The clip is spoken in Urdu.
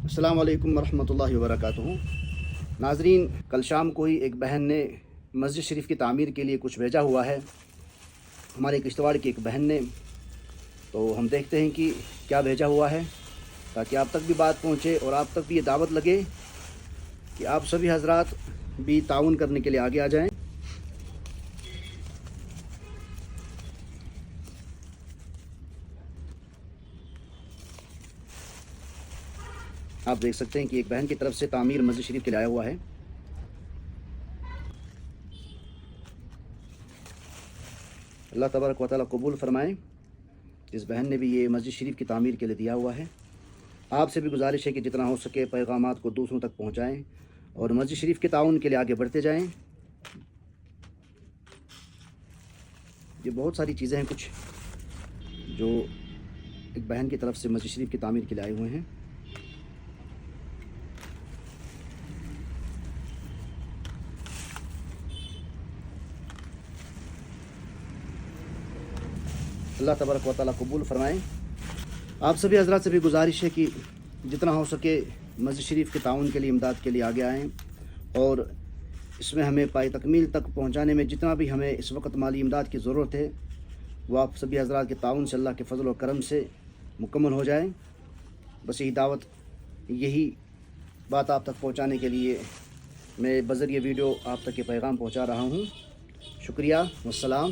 السلام علیکم ورحمۃ اللہ وبرکاتہ۔ ناظرین، کل شام کو ہی ایک بہن نے مسجد شریف کی تعمیر کے لیے کچھ بھیجا ہوا ہے، ہمارے کشتواڑ کی ایک بہن نے۔ تو ہم دیکھتے ہیں کہ کیا بھیجا ہوا ہے، تاکہ آپ تک بھی بات پہنچے اور آپ تک بھی یہ دعوت لگے کہ آپ سبھی حضرات بھی تعاون کرنے کے لیے آگے آ جائیں۔ آپ دیکھ سکتے ہیں کہ ایک بہن کی طرف سے تعمیر مسجد شریف کے لیے آیا ہوا ہے۔ اللہ تبارک و تعالیٰ قبول فرمائیں۔ اس بہن نے بھی یہ مسجد شریف کی تعمیر کے لیے دیا ہوا ہے۔ آپ سے بھی گزارش ہے کہ جتنا ہو سکے پیغامات کو دوسروں تک پہنچائیں اور مسجد شریف کے تعاون کے لیے آگے بڑھتے جائیں۔ یہ بہت ساری چیزیں ہیں کچھ جو ایک بہن کی طرف سے مسجد شریف کی تعمیر کے لیے آئے ہوئے ہیں۔ اللہ تبارک و تعالیٰ قبول فرمائیں۔ آپ سبھی حضرات سے بھی گزارش ہے کہ جتنا ہو سکے مسجد شریف کے تعاون کے لیے، امداد کے لیے آگے آئیں، اور اس میں ہمیں پائے تکمیل تک پہنچانے میں جتنا بھی ہمیں اس وقت مالی امداد کی ضرورت ہے وہ آپ سبھی حضرات کے تعاون سے، اللہ کے فضل و کرم سے مکمل ہو جائیں۔ بس یہی دعوت، یہی بات آپ تک پہنچانے کے لیے میں بذریعہ ویڈیو آپ تک یہ پیغام پہنچا رہا ہوں۔ شکریہ، والسلام۔